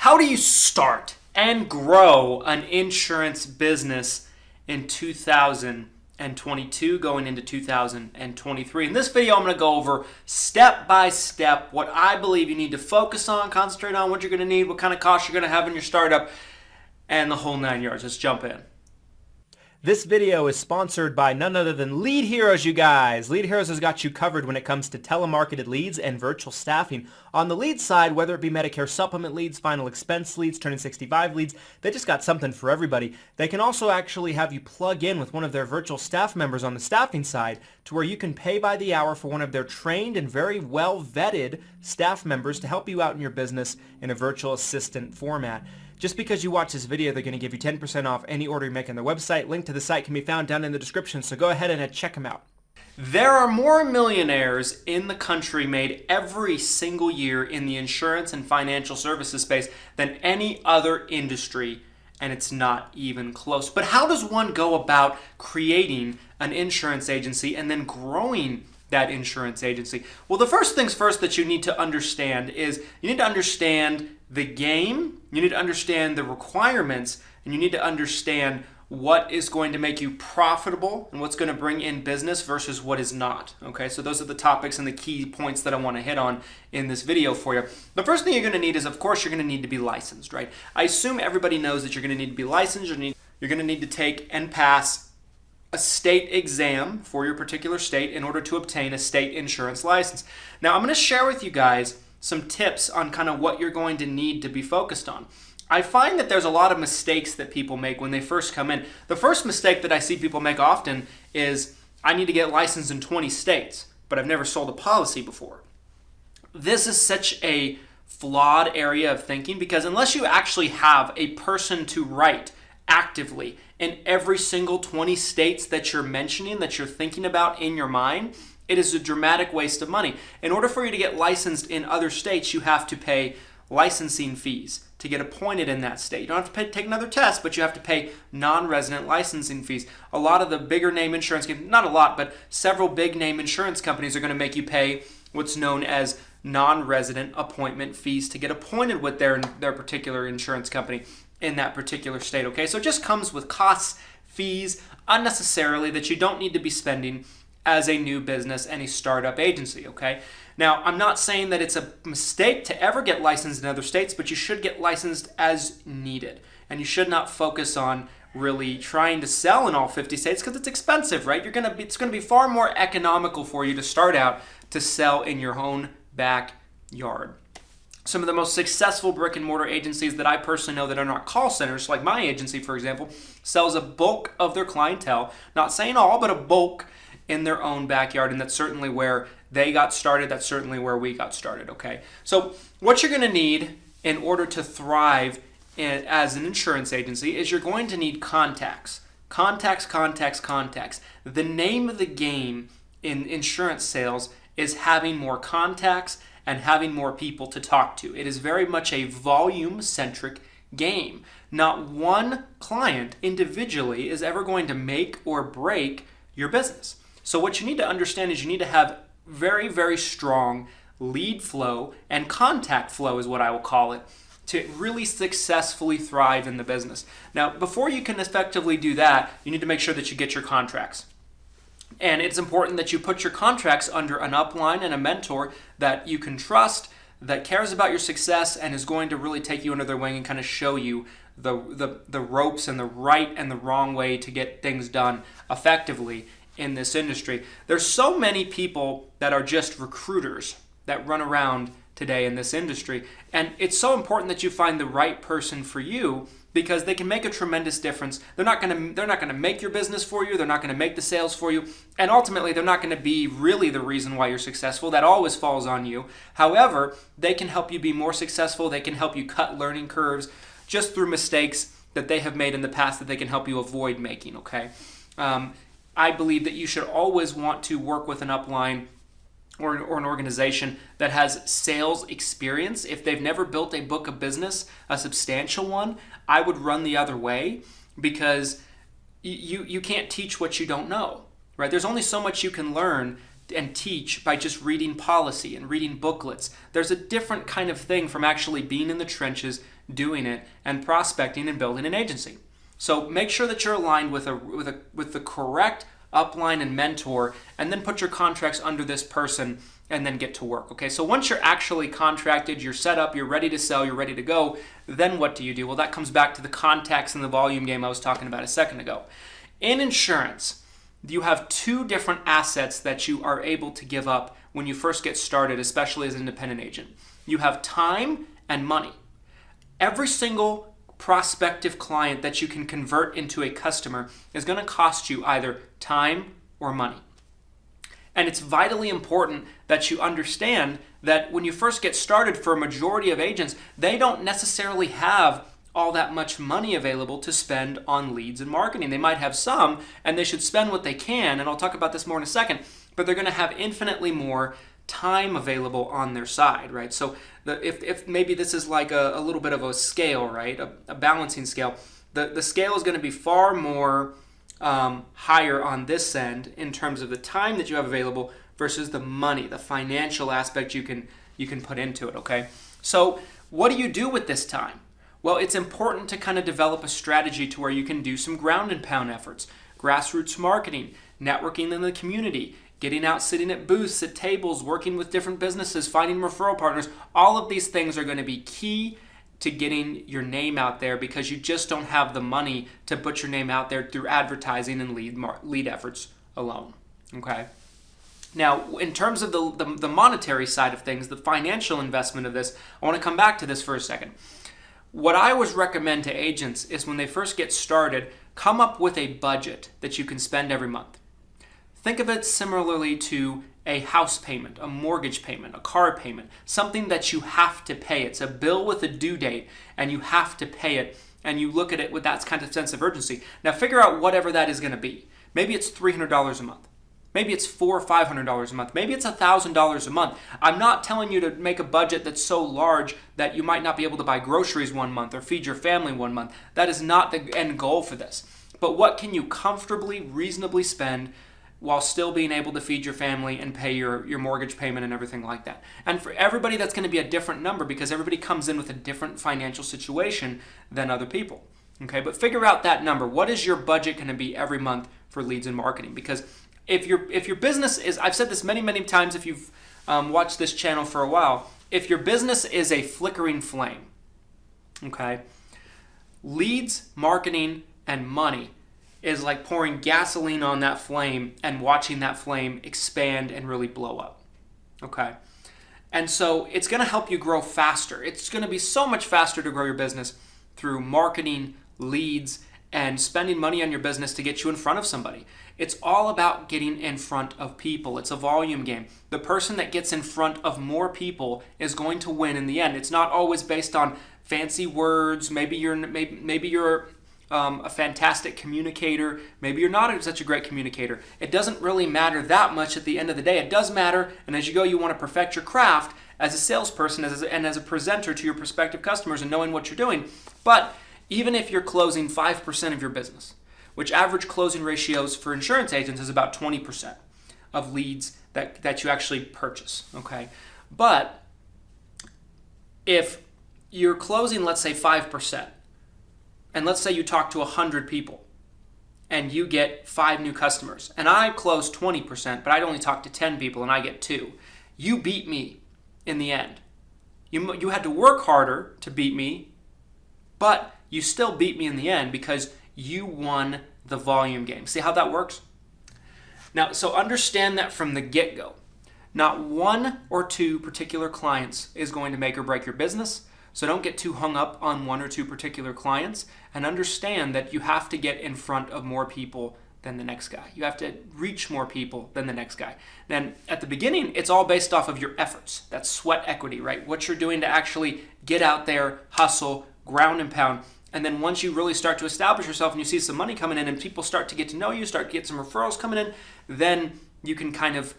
How do you start and grow an insurance business in 2022 going into 2023? In this video, I'm going to go over step by step what I believe you need to focus on, concentrate on, what you're going to need, what kind of costs you're going to have in your startup, and the whole 9 yards. Let's jump in. This video is sponsored by none other than Lead Heroes, you guys. Lead Heroes has got you covered when it comes to telemarketed leads and virtual staffing. On the lead side, whether it be Medicare supplement leads, final expense leads, turning 65 leads, they just got something for everybody. They can also actually have you plug in with one of their virtual staff members on the staffing side to where you can pay by the hour for one of their trained and very well vetted staff members to help you out in your business in a virtual assistant format. Just because you watch this video, they're going to give you 10% off any order you make on their website. Link to the site can be found down in the description, so go ahead and check them out. There are more millionaires in the country made every single year in the insurance and financial services space than any other industry, and it's not even close. But how does one go about creating an insurance agency and then growing that insurance agency? Well, the first things first that you need to understand is you need to understand the game, you need to understand the requirements, and you need to understand what is going to make you profitable and what's going to bring in business versus what is not. Okay, so those are the topics and the key points that I want to hit on in this video for you. The first thing you're going to need is, of course, you're going to need to be licensed, right? I assume everybody knows that you're going to need to be licensed. You're going to need to take and pass a state exam for your particular state in order to obtain a state insurance license. Now, I'm going to share with you guys some tips on kind of what you're going to need to be focused on. I find that there's a lot of mistakes that people make when they first come in. The first mistake that I see people make often is, I need to get licensed in 20 states, but I've never sold a policy before. This is such a flawed area of thinking because unless you actually have a person to write actively in every single 20 states that you're mentioning, that you're thinking about in your mind, it is a dramatic waste of money. In order for you to get licensed in other states, you have to pay licensing fees to get appointed in that state. You don't have to take another test, but you have to pay non-resident licensing fees. A lot of the bigger name insurance companies, not a lot, but several big name insurance companies are going to make you pay what's known as non-resident appointment fees to get appointed with their particular insurance company in that particular state. Okay, so it just comes with costs, fees, unnecessarily that you don't need to be spending as a new business and a startup agency, okay? Now, I'm not saying that it's a mistake to ever get licensed in other states, but you should get licensed as needed. And you should not focus on really trying to sell in all 50 states because it's expensive, right? It's going to be far more economical for you to start out to sell in your own backyard. Some of the most successful brick and mortar agencies that I personally know that are not call centers, like my agency, for example, sells a bulk of their clientele, not saying all, but a bulk in their own backyard, and that's certainly where they got started. That's certainly where we got started, okay? So what you're going to need in order to thrive as an insurance agency is you're going to need contacts. Contacts. The name of the game in insurance sales is having more contacts and having more people to talk to. It is very much a volume-centric game. Not one client individually is ever going to make or break your business. So what you need to understand is you need to have very, very strong lead flow and contact flow is what I will call it to really successfully thrive in the business. Now, before you can effectively do that, you need to make sure that you get your contracts. And it's important that you put your contracts under an upline and a mentor that you can trust, that cares about your success and is going to really take you under their wing and kind of show you the ropes and the right and the wrong way to get things done effectively in this industry. There's so many people that are just recruiters that run around today in this industry, and it's so important that you find the right person for you because they can make a tremendous difference. They're not going to make your business for you. They're not going to make the sales for you, and ultimately they're not going to be really the reason why you're successful. That always falls on you. However, they can help you be more successful. They can help you cut learning curves just through mistakes that they have made in the past that they can help you avoid making, okay? I believe that you should always want to work with an upline or an organization that has sales experience. If they've never built a book of business, a substantial one, I would run the other way because you can't teach what you don't know, right? There's only so much you can learn and teach by just reading policy and reading booklets. There's a different kind of thing from actually being in the trenches, doing it, and prospecting and building an agency. So make sure that you're aligned with the correct upline and mentor, and then put your contracts under this person and then get to work. Okay, so once you're actually contracted, you're set up, you're ready to sell, you're ready to go, then what do? Well, that comes back to the contacts and the volume game I was talking about a second ago. In insurance, you have two different assets that you are able to give up when you first get started, especially as an independent agent. You have time and money. Every single prospective client that you can convert into a customer is going to cost you either time or money. And it's vitally important that you understand that when you first get started, for a majority of agents, they don't necessarily have all that much money available to spend on leads and marketing. They might have some, and they should spend what they can, and I'll talk about this more in a second, but they're going to have infinitely more time available on their side, right? So if maybe this is like a little bit of a scale, right? A balancing scale. The scale is going to be far more higher on this end in terms of the time that you have available versus the money, the financial aspect you can put into it, okay? So what do you do with this time? Well, it's important to kind of develop a strategy to where you can do some ground and pound efforts, grassroots marketing, networking in the community, getting out, sitting at booths, at tables, working with different businesses, finding referral partners. All of these things are going to be key to getting your name out there, because you just don't have the money to put your name out there through advertising and lead efforts alone, okay? Now, in terms of the monetary side of things, the financial investment of this, I want to come back to this for a second. What I always recommend to agents is when they first get started, come up with a budget that you can spend every month. Think of it similarly to a house payment, a mortgage payment, a car payment, something that you have to pay. It's a bill with a due date, and you have to pay it, and you look at it with that kind of sense of urgency. Now figure out whatever that is going to be. Maybe it's $300 a month. Maybe it's $400 or $500 a month. Maybe it's $1,000 a month. I'm not telling you to make a budget that's so large that you might not be able to buy groceries one month or feed your family one month. That is not the end goal for this. But what can you comfortably, reasonably spend while still being able to feed your family and pay your mortgage payment and everything like that? And for everybody, that's going to be a different number, because everybody comes in with a different financial situation than other people. Okay, but figure out that number. What is your budget going to be every month for leads and marketing? Because if your business is, I've said this many, many times if you've watched this channel for a while, if your business is a flickering flame, okay, leads, marketing, and money is like pouring gasoline on that flame and watching that flame expand and really blow up, okay? And so it's going to help you grow faster. It's going to be so much faster to grow your business through marketing, leads, and spending money on your business to get you in front of somebody. It's all about getting in front of people. It's a volume game. The person that gets in front of more people is going to win in the end. It's not always based on fancy words. Maybe you're a fantastic communicator. Maybe you're not such a great communicator. It doesn't really matter that much at the end of the day. It does matter, and as you go, you want to perfect your craft as a salesperson and as a presenter to your prospective customers and knowing what you're doing. But even if you're closing 5% of your business, which average closing ratios for insurance agents is about 20% of leads that you actually purchase, okay? But if you're closing, let's say 5%, and let's say you talk to 100 people, and you get 5 new customers, and I close 20%, but I only talk to 10 people and I get 2, you beat me in the end. You had to work harder to beat me, but you still beat me in the end because you won the volume game. See how that works? Now, so understand that from the get-go. Not one or two particular clients is going to make or break your business, so don't get too hung up on one or two particular clients, and understand that you have to get in front of more people than the next guy. You have to reach more people than the next guy. Then at the beginning, it's all based off of your efforts. That's sweat equity, right? What you're doing to actually get out there, hustle, ground and pound. And then once you really start to establish yourself and you see some money coming in and people start to get to know you, start to get some referrals coming in, then you can kind of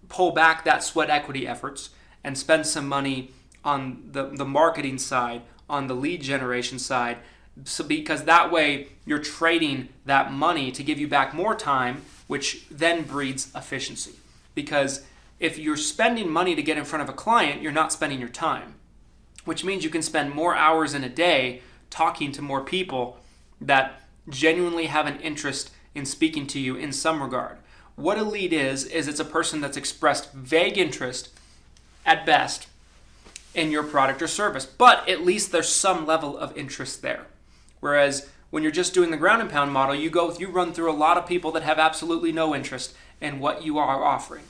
pull back that sweat equity efforts and spend some money on the marketing side, on the lead generation side, so because that way you're trading that money to give you back more time, which then breeds efficiency. because if you're spending money to get in front of a client, you're not spending your time, which means you can spend more hours in a day talking to more people that genuinely have an interest in speaking to you in some regard. What a lead is it's a person that's expressed vague interest at best in your product or service, but at least there's some level of interest there. Whereas when you're just doing the ground and pound model, you run through a lot of people that have absolutely no interest in what you are offering.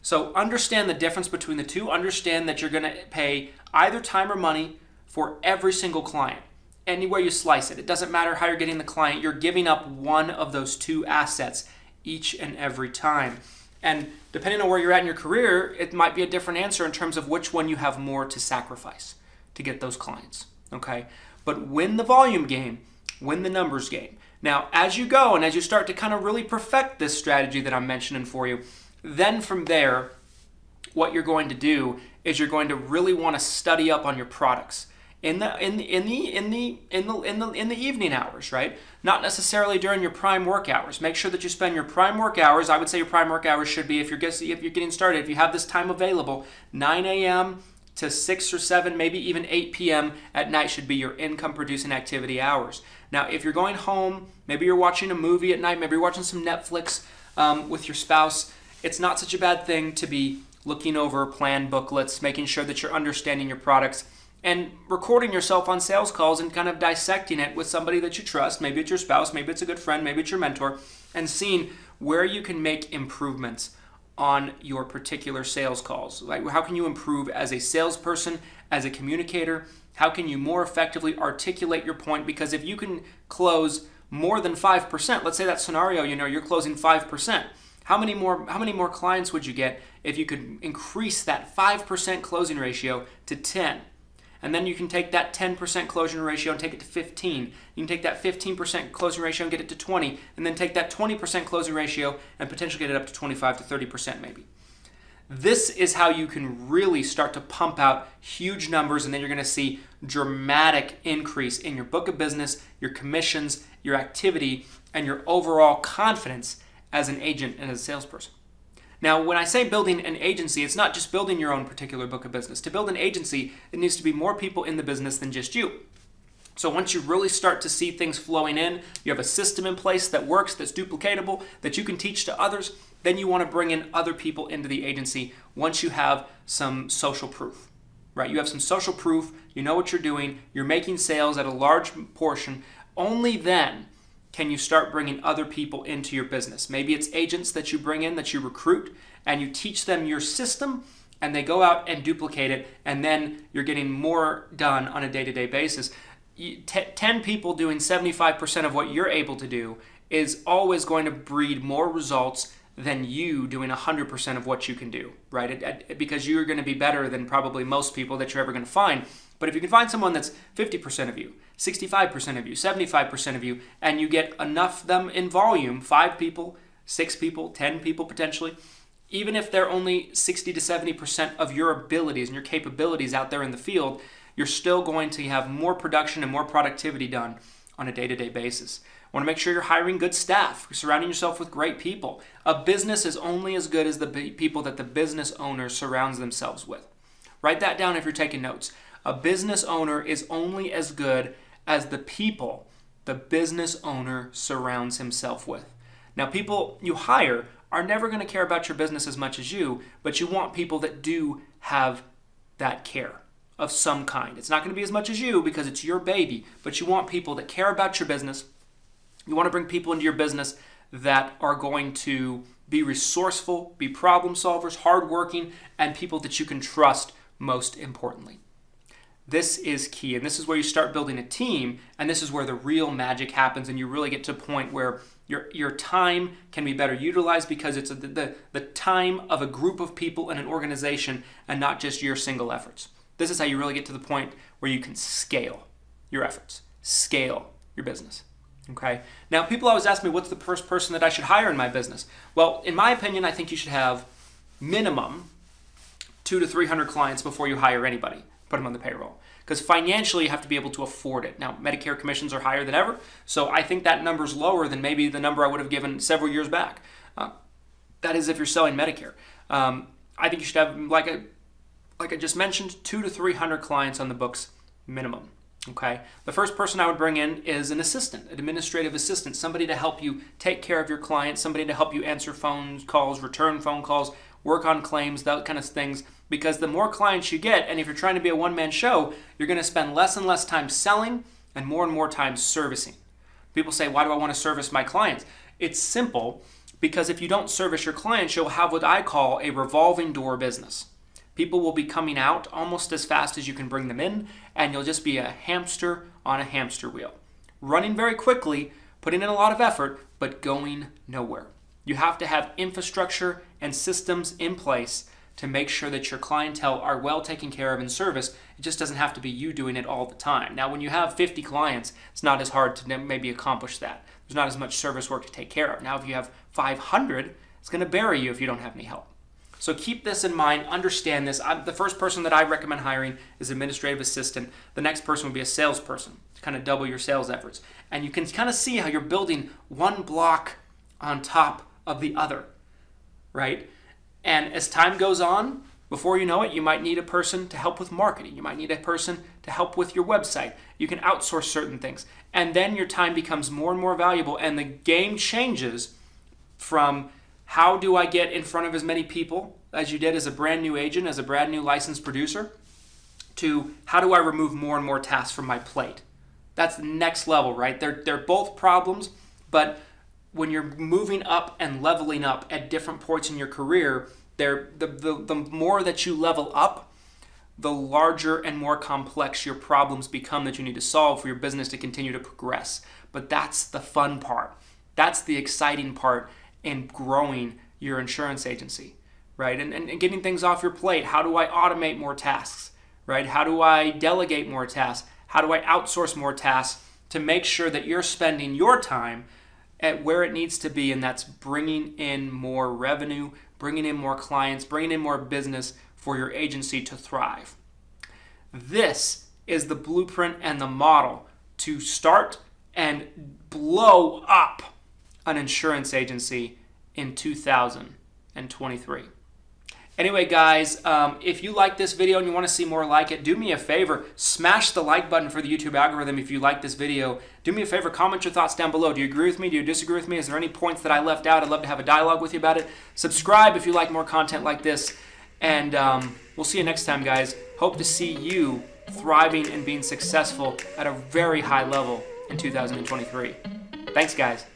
So understand the difference between the two. Understand that you're going to pay either time or money for every single client. Anywhere you slice it. It doesn't matter how you're getting the client. You're giving up one of those two assets each and every time. And depending on where you're at in your career, it might be a different answer in terms of which one you have more to sacrifice to get those clients. Okay? But win the volume game, win the numbers game. Now, as you go and as you start to kind of really perfect this strategy that I'm mentioning for you, then from there, what you're going to do is you're going to really want to study up on your products in the evening hours, right? Not necessarily during your prime work hours. Make sure that you spend your prime work hours. I would say your prime work hours should be, if you're getting started, if you have this time available, 9 a.m. to 6 or 7, maybe even 8 p.m. at night should be your income producing activity hours. Now, if you're going home, maybe you're watching a movie at night, maybe you're watching some Netflix with your spouse, it's not such a bad thing to be looking over plan booklets, making sure that you're understanding your products, and recording yourself on sales calls and kind of dissecting it with somebody that you trust. Maybe it's your spouse, maybe it's a good friend, maybe it's your mentor, and seeing where you can make improvements on your particular sales calls. Like, how can you improve as a salesperson, as a communicator? How can you more effectively articulate your point? Because if you can close more than 5%, let's say that scenario, you're closing 5%. How many more clients would you get if you could increase that 5% closing ratio to 10? And then you can take that 10% closing ratio and take it to 15. You can take that 15% closing ratio and get it to 20, and then take that 20% closing ratio and potentially get it up to 25 to 30% maybe. This is how you can really start to pump out huge numbers, and then you're going to see dramatic increase in your book of business, your commissions, your activity, and your overall confidence as an agent and as a salesperson. Now, when I say building an agency, it's not just building your own particular book of business. To build an agency, it needs to be more people in the business than just you. So once you really start to see things flowing in, you have a system in place that works, that's duplicatable, that you can teach to others, then you want to bring in other people into the agency once you have some social proof, right? You have some social proof, you know what you're doing, you're making sales at a large portion. Only then can you start bringing other people into your business. Maybe it's agents that you bring in, that you recruit, and you teach them your system, and they go out and duplicate it, and then you're getting more done on a day-to-day basis. 10 people doing 75% of what you're able to do is always going to breed more results than you doing 100% of what you can do, right? Because you're going to be better than probably most people that you're ever going to find. But if you can find someone that's 50% of you, 65% of you, 75% of you, and you get enough of them in volume, 5 people, 6 people, 10 people potentially, even if they're only 60 to 70% of your abilities and your capabilities out there in the field, you're still going to have more production and more productivity done on a day-to-day basis. I want to make sure you're hiring good staff. You're surrounding yourself with great people. A business is only as good as the people that the business owner surrounds themselves with. Write that down if you're taking notes. A business owner is only as good as the people the business owner surrounds himself with. Now, people you hire are never going to care about your business as much as you, but you want people that do have that care of some kind. It's not going to be as much as you because it's your baby, but you want people that care about your business. You want to bring people into your business that are going to be resourceful, be problem solvers, hardworking, and people that you can trust most importantly. This is key, and this is where you start building a team, and this is where the real magic happens, and you really get to a point where your time can be better utilized because it's the time of a group of people in an organization and not just your single efforts. This is how you really get to the point where you can scale your efforts, scale your business. Okay. Now, people always ask me, what's the first person that I should hire in my business? Well, in my opinion, I think you should have minimum 200 to 300 clients before you hire anybody, put them on the payroll. Because financially, you have to be able to afford it. Now, Medicare commissions are higher than ever, so I think that number's lower than maybe the number I would have given several years back. That is if you're selling Medicare. I think you should have, like I just mentioned, 200 to 300 clients on the books minimum. Okay. The first person I would bring in is an assistant, an administrative assistant, somebody to help you take care of your clients, somebody to help you answer phone calls, return phone calls, work on claims, that kind of things. Because the more clients you get, and if you're trying to be a one-man show, you're going to spend less and less time selling and more time servicing. People say, why do I want to service my clients? It's simple, because if you don't service your clients, you'll have what I call a revolving door business. People will be coming out almost as fast as you can bring them in, and you'll just be a hamster on a hamster wheel. Running very quickly, putting in a lot of effort, but going nowhere. You have to have infrastructure and systems in place to make sure that your clientele are well taken care of and serviced. It just doesn't have to be you doing it all the time. Now, when you have 50 clients, it's not as hard to maybe accomplish that. There's not as much service work to take care of. Now, if you have 500, it's going to bury you if you don't have any help. So keep this in mind, understand this. The first person that I recommend hiring is administrative assistant. The next person would be a salesperson to kind of double your sales efforts. And you can kind of see how you're building one block on top of the other, right? And as time goes on, before you know it, you might need a person to help with marketing. You might need a person to help with your website. You can outsource certain things. And then your time becomes more and more valuable, and the game changes from how do I get in front of as many people as you did as a brand new agent, as a brand new licensed producer, to how do I remove more and more tasks from my plate. That's the next level, right? They're both problems, but when you're moving up and leveling up at different points in your career, the more that you level up, the larger and more complex your problems become that you need to solve for your business to continue to progress. But that's the fun part. That's the exciting part in growing your insurance agency, right? And getting things off your plate. How do I automate more tasks, right? How do I delegate more tasks? How do I outsource more tasks to make sure that you're spending your time at where it needs to be, and that's bringing in more revenue, bringing in more clients, bringing in more business for your agency to thrive. This is the blueprint and the model to start and blow up an insurance agency in 2023. Anyway, guys, if you like this video and you want to see more like it, do me a favor, smash the like button for the YouTube algorithm if you like this video. Do me a favor, comment your thoughts down below. Do you agree with me? Do you disagree with me? Is there any points that I left out? I'd love to have a dialogue with you about it. Subscribe if you like more content like this. And we'll see you next time, guys. Hope to see you thriving and being successful at a very high level in 2023. Thanks, guys.